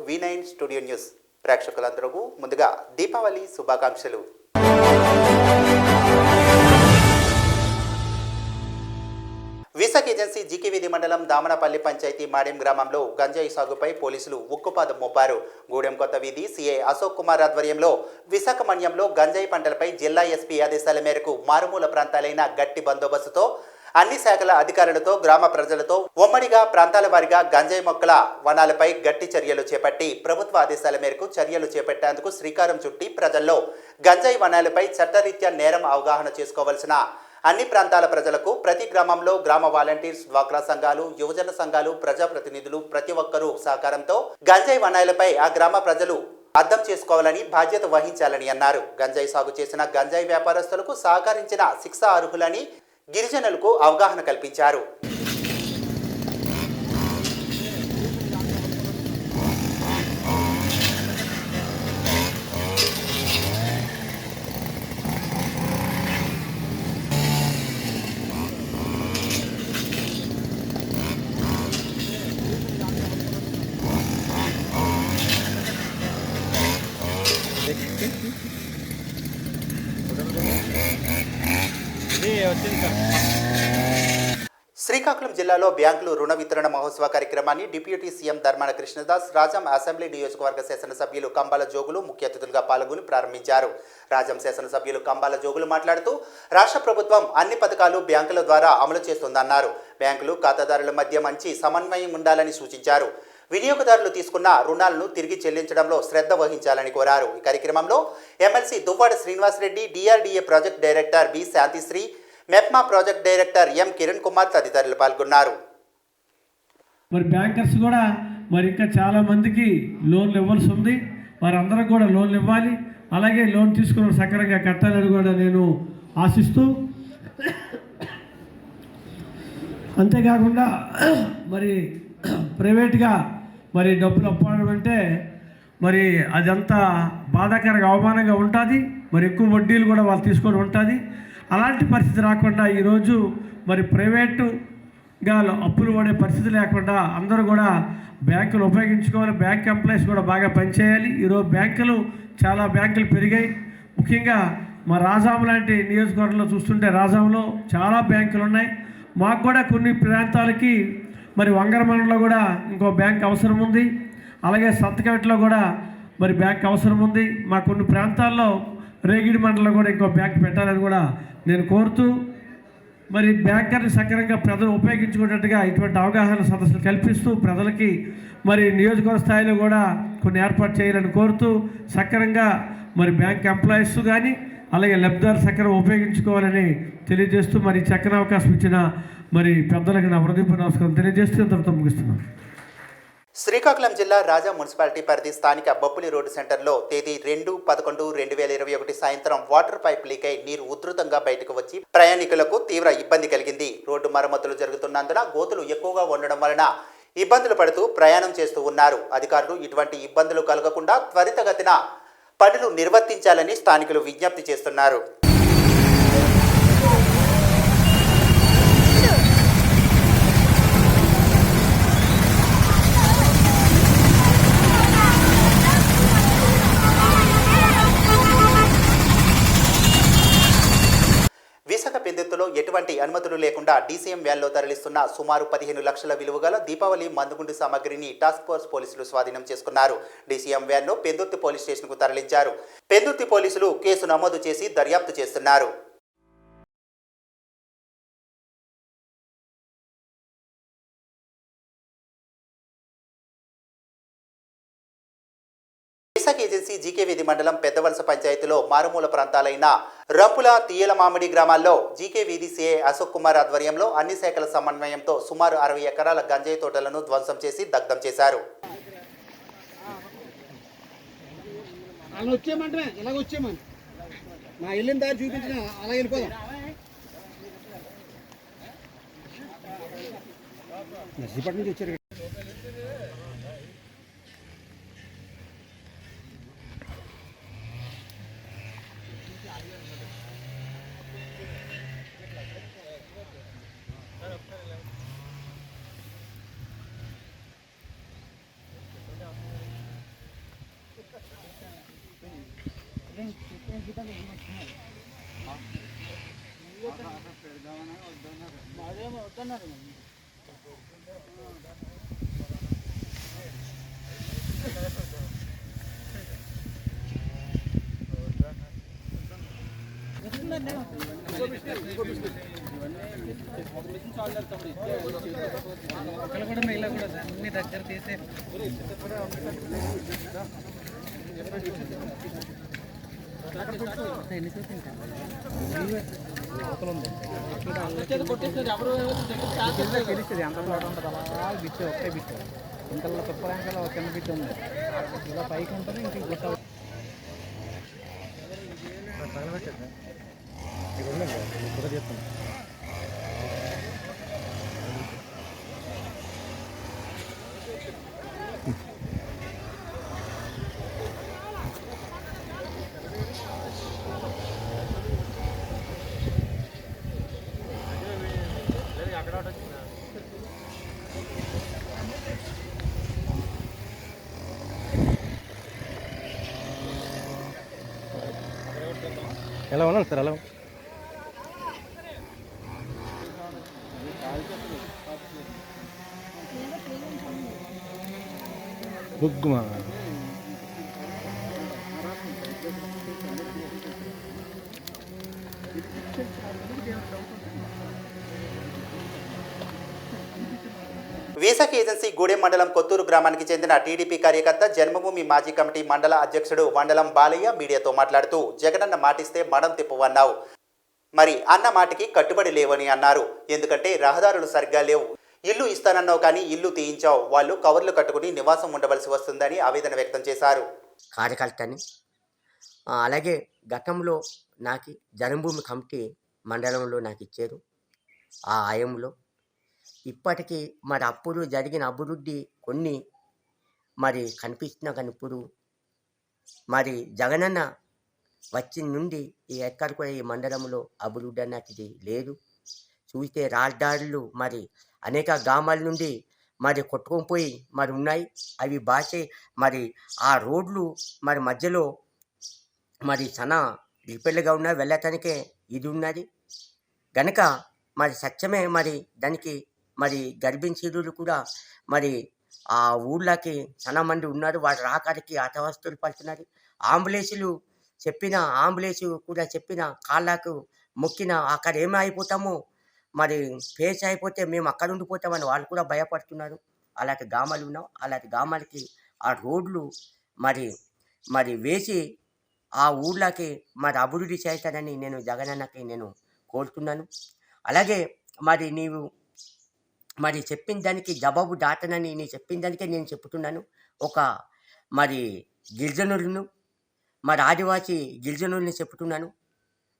V9 studio news ప్రేక్షకులందరికీ ముందుగా దీపావళి శుభాకాంక్షలు. విశాఖ ఏజెన్సీ జీకేవీధి మండలం దామనపల్లి పంచాయతీ మాడెం గ్రామంలో గంజాయి సాగుపై పోలీసులు ఉక్కుపాదం మోపారు. గూడెం కొత్త వీధి సీఐ అశోక్ కుమార్ ఆధ్వర్యంలో విశాఖ మన్యంలో గంజాయి పంటలపై జిల్లా ఎస్పీ ఆదేశాల మేరకు మారుమూల ప్రాంతాలైన గట్టి బందోబస్తుతో అన్ని శాఖల అధికారులతో గ్రామ ప్రజలతో ఉమ్మడిగా ప్రాంతాల వారీగా గంజాయి మొక్కల వనాలపై గట్టి చర్యలు చేపట్టి ప్రభుత్వ ఆదేశాల మేరకు చర్యలు చేపట్టేందుకు శ్రీకారం చుట్టి ప్రజల్లో గంజాయి వనాలపై చట్టరీత్యా నేరం అవగాహన చేసుకోవాల్సిన అన్ని ప్రాంతాల ప్రజలకు ప్రతి గ్రామంలో గ్రామ వాలంటీర్స్, డ్వాక్రా సంఘాలు, యువజన సంఘాలు, ప్రజాప్రతినిధులు ప్రతి ఒక్కరూ సహకారంతో గంజాయి వనాలపై ఆ గ్రామ ప్రజలు అర్థం చేసుకోవాలని బాధ్యత వహించాలని అన్నారు. గంజాయి సాగు చేసిన గంజాయి వ్యాపారస్తులకు సహకరించిన శిక్ష అర్హులని గిరిజనులకు అవగాహన కల్పించారు. శ్రీకాకుళం జిల్లాలో బ్యాంకులు రుణ వితరణ మహోత్సవ కార్యక్రమాన్ని deputy CM Dharmana Krishnadas, Rajam assembly నియోజకవర్గ శాసనసభ్యులు కంబాల జోగులు ముఖ్య అతిథులుగా పాల్గొని ప్రారంభించారు. రాజం శాసనసభ్యులు కంబాల జోగులు మాట్లాడుతూ రాష్ట్ర ప్రభుత్వం అన్ని పథకాలు బ్యాంకుల ద్వారా అమలు చేస్తుందన్నారు. బ్యాంకులు ఖాతాదారుల మధ్య మంచి సమన్వయం ఉండాలని సూచించారు. వినియోగదారులు తీసుకున్న రుణాలను తిరిగి చెల్లించడంలో శ్రద్ధ వహించాలని కోరారు. ఈ కార్యక్రమంలో MLC Duvvada Srinivasa Reddy, DRDA project director B Shanthisri, MEPMA project director M Kiran Kumar తదితరులు పాల్గొన్నారు. మరి బ్యాంకర్స్ కూడా మరి ఇంకా చాలా మందికి లోన్లు ఇవ్వాల్సి ఉంది. వారందరూ కూడా లోన్లు ఇవ్వాలి, అలాగే లోన్ తీసుకున్న సక్రమంగా కట్టాలని కూడా నేను ఆశిస్తూ, అంతేకాకుండా మరి ప్రైవేట్గా మరి డబ్బులు అప్పడం అంటే మరి అదంతా బాధాకరంగా అవమానంగా ఉంటుంది. మరి ఎక్కువ వడ్డీలు కూడా వాళ్ళు తీసుకొని ఉంటుంది. అలాంటి పరిస్థితి రాకుండా ఈరోజు మరి ప్రైవేటుగా అప్పులు పడే పరిస్థితి లేకుండా అందరూ కూడా బ్యాంకులు ఉపయోగించుకోవాలి. బ్యాంక్ ఎంప్లాయీస్ కూడా బాగా పనిచేయాలి. ఈరోజు చాలా బ్యాంకులు పెరిగాయి. ముఖ్యంగా మా రాజాం లాంటి నియోజకవర్గంలో చూస్తుంటే రాజాంలో చాలా బ్యాంకులు ఉన్నాయి. మాకు కూడా కొన్ని ప్రాంతాలకి మరి వంగరమనంలో కూడా ఇంకో బ్యాంక్ అవసరం ఉంది. అలాగే సంతకట్లో కూడా మరి బ్యాంక్ అవసరం ఉంది. మా కొన్ని ప్రాంతాల్లో రేగిడి మండలంలో కూడా ఇంకో బ్యాంక్ పెట్టాలని కూడా నేను కోరుతూ, మరి బ్యాంకర్ని సక్రమంగా ప్రజలు ఉపయోగించుకునేట్టుగా ఇటువంటి అవగాహన సదస్సులు కల్పిస్తూ ప్రజలకి మరి నియోజకవర్గ స్థాయిలో కూడా కొన్ని ఏర్పాటు చేయాలని కోరుతూ, సక్రమంగా మరి బ్యాంక్ ఎంప్లాయీస్ కానీ అలాగే లబ్ధిదారు సక్రమంగా ఉపయోగించుకోవాలని తెలియజేస్తూ, మరి చక్కని అవకాశం ఇచ్చిన మరి పెద్దలకు నా హృదయపూర్వక నమస్కారం తెలియజేస్తూ ఇంతటితో ముగిస్తున్నాను. శ్రీకాకుళం జిల్లా రాజా మున్సిపాలిటీ పరిధి స్థానిక బొప్పులి రోడ్డు సెంటర్లో తేదీ 2/11/2021 సాయంత్రం వాటర్ పైప్ లీక్ అయి నీరు ఉధృతంగా బయటకు వచ్చి ప్రయాణికులకు తీవ్ర ఇబ్బంది కలిగింది. రోడ్డు మరమ్మతులు జరుగుతున్నందున గోతులు ఎక్కువగా ఉండడం వలన ఇబ్బందులు పడుతూ ప్రయాణం చేస్తూ ఉన్నారు. అధికారులు ఇటువంటి ఇబ్బందులు కలగకుండా త్వరితగతిన పనులు నిర్వర్తించాలని స్థానికులు విజ్ఞప్తి చేస్తున్నారు. విశాఖ పెందుర్తిలో ఎటువంటి అనుమతులు లేకుండా డీసీఎం వ్యాన్లో తరలిస్తున్న సుమారు 15 లక్షల విలువ గల దీపావళి మందుగుండు సామగ్రిని టాస్క్ ఫోర్స్ పోలీసులు స్వాధీనం చేసుకున్నారు. డీసీఎం వ్యాన్ను పెందుర్తి పోలీస్ స్టేషన్కు తరలించారు. పెందుర్తి పోలీసులు కేసు నమోదు చేసి దర్యాప్తు చేస్తున్నారు. విశాఖ ఏజెన్సీ జీకేవీధి మండలం పెద్దవలస పంచాయతీలో మారుమూల ప్రాంతాలైన రంపుల, తీయల మామిడి గ్రామాల్లో జీకేవీధి సీఐ అశోక్ కుమార్ ఆధ్వర్యంలో అన్ని శాఖల సమన్వయంతో సుమారు 60 ఎకరాల గంజాయి తోటలను ధ్వంసం చేసి దగ్ధం చేశారు. ఒకళ్ళు కూడా మిగలకూడదు, అన్ని దగ్గర తీసే తెలుస్తుంది ఎంత ప్లాట్ ఉంటుంది. అలా బిట్ ఒకే బిట్ ఇంతలో తిప్పడానికి ఒక చిన్న బిట్ ఉంది, ఇలా పైకి ఉంటుంది. ఇంక గుట్ట ఎలా ఉన్నాను సార్. ఎలా బుగ్గుమా వీసక్ ఏజెన్సీ గూడెం మండలం కొత్తూరు గ్రామానికి చెందిన టీడీపీ కార్యకర్త జన్మభూమి మాజీ కమిటీ మండల అధ్యక్షుడు మండలం బాలయ్య మీడియాతో మాట్లాడుతూ జగనన్న మాటిస్తే మడం తిప్పవన్నావు. మరి అన్న మాటికి కట్టుబడి లేవని అన్నారు. ఎందుకంటే రహదారులు సరిగ్గా లేవు. ఇల్లు ఇస్తానన్నావు కానీ ఇల్లు తీయించావు. వాళ్ళు కవర్లు కట్టుకుని నివాసం ఉండవలసి వస్తుందని ఆవేదన వ్యక్తం చేశారు. కార్యకర్తని అలాగే గతంలో నాకు జన్మభూమి కమిటీ మండలంలో నాకు ఇచ్చారు. ఆ ఆయంలో ఇప్పటికీ మరి అప్పుడు జరిగిన అభివృద్ధి కొన్ని మరి కనిపిస్తున్నా కానీ ఇప్పుడు మరి జగనన్న వచ్చిన నుండి ఎక్కడ కూడా ఈ మండలంలో అభివృద్ధి అన్నది లేదు. చూస్తే రాజధానులు మరి అనేక గ్రామాల నుండి మరి కొట్టుకొని పోయి మరి ఉన్నాయి. అవి భాష మరి ఆ రోడ్లు మరి మధ్యలో మరి చాలా రిపేర్లుగా ఉన్నాయి. వెళ్ళటానికే ఇది ఉన్నది గనక మరి సత్యమే. మరి దానికి మరి గర్భిణీలు కూడా మరి ఆ ఊళ్ళకి చాలా మంది ఉన్నారు. వాటి రాకడికి అతవస్తులు పడుతున్నారు. అంబులెన్సులు కూడా చెప్పిన కాళ్ళకు మొక్కిన అక్కడ ఏమి అయిపోతామో మరి ఫేస్ అయిపోతే మేము అక్కడ ఉండిపోతామని వాళ్ళు కూడా భయపడుతున్నారు. అలాంటి గ్రామాలు ఉన్నాం. అలాంటి గ్రామాలకి ఆ రోడ్లు మరి మరి వేసి ఆ ఊళ్ళకి మరి అభివృద్ధి చేస్తానని నేను జగనన్నకి నేను కోరుతున్నాను. అలాగే మరి నీవు మరి చెప్పిన దానికి జవాబు దాటనని నేను చెప్పిన దానికే నేను చెప్తున్నాను. ఒక మరి గిరిజనులను మరి ఆదివాసీ గిరిజనుల్ని చెప్తున్నాను.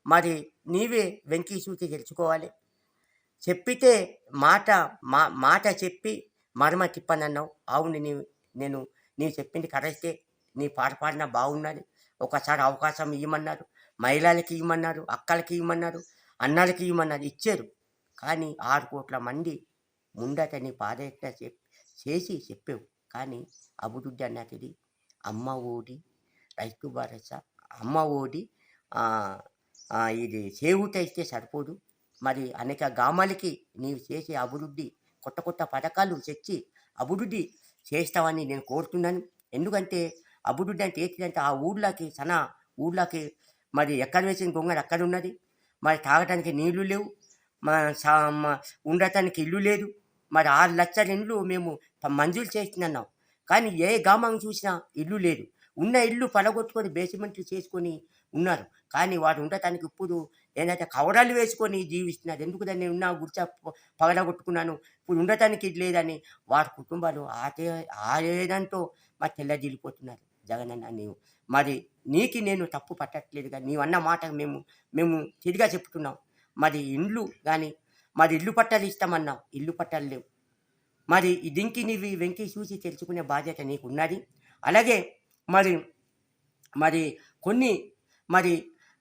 మరి నీవే వెంకీ చూసి తెలుసుకోవాలి. చెప్పితే మాట చెప్పి మరమ తిప్పనన్నావు. అవును, నీవు చెప్పింది కరెక్టే. నీ పాటపాడిన బాగున్నది. ఒకసారి అవకాశం ఇవ్వమన్నారు. మహిళలకి ఇవ్వమన్నారు, అక్కలకి ఇవ్వమన్నారు, అన్నలకి ఇవ్వమన్నారు, ఇచ్చారు. కానీ 6 కోట్ల మంది ముందట నీ పాదయాత్ర చేసి చెప్పావు. కానీ అభివృద్ధి అన్నది అమ్మ ఓడి, రైతు భరోసా, అమ్మ ఓడి ఇది చేయూత ఇస్తే సరిపోదు. మరి అనేక గ్రామాలకి నీవు చేసే అభివృద్ధి కొత్త పథకాలు తెచ్చి అభివృద్ధి చేస్తావని నేను కోరుతున్నాను. ఎందుకంటే అభివృద్ధి అంటే ఏంటంటే ఆ ఊళ్ళకి మరి ఎక్కడ వేసిన గొంగళి అక్కడ ఉన్నది. మరి తాగటానికి నీళ్లు లేవు, ఉండటానికి ఇల్లు లేదు. మరి 6 లక్షల ఇండ్లు మేము మంజూరు చేస్తున్నాం. కానీ ఏ గ్రామం చూసినా ఇల్లు లేదు. ఉన్న ఇల్లు పడగొట్టుకొని బేస్మెంట్లు చేసుకొని ఉన్నారు. కానీ వాడు ఉండటానికి ఇప్పుడు ఏంటంటే కవరాలు వేసుకొని జీవిస్తున్నారు. ఎందుకు దాన్ని ఉన్న గుర్చ పగలగొట్టుకున్నాను, ఇప్పుడు ఉండటానికి ఇది లేదని వారి కుటుంబాలు ఆదేదంతో మరి తెల్లదిల్లిపోతున్నారు. జగనన్న నీవు మరి నీకు నేను తప్పు పట్టట్లేదు, కానీ నీవు అన్న మాట మేము తిరిగా చెప్తున్నాం. మరి ఇండ్లు కానీ మరి ఇల్లు పట్టాలు ఇస్తామన్నావు, ఇల్లు పట్టాలు లేవు. మరి దీనికి నీవి వెంకీ చూసి తెలుసుకునే బాధ్యత నీకు ఉన్నది. అలాగే మరి కొన్ని మరి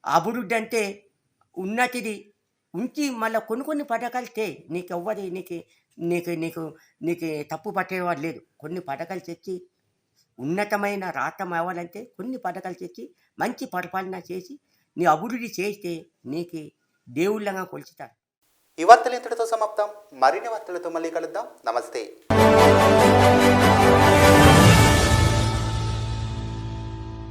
అభివృద్ధి అంటే ఉన్నతిది ఉంచి మళ్ళీ కొన్ని పథకాలు నీకు ఎవ్వరి నీకు తప్పు పట్టేవాడు లేదు. కొన్ని పథకాలు తెచ్చి ఉన్నతమైన రాష్ట్రం అవ్వాలంటే కొన్ని పథకాలు తెచ్చి మంచి పరిపాలన చేసి నీ అభివృద్ధి చేస్తే నీకు దేవుళ్ళగా కొలుచుతారు. ఈ వార్తలు ఇంతటితో సమాప్తం. మరిన్ని వార్తలతో మళ్ళీ కలుద్దాం. నమస్తే.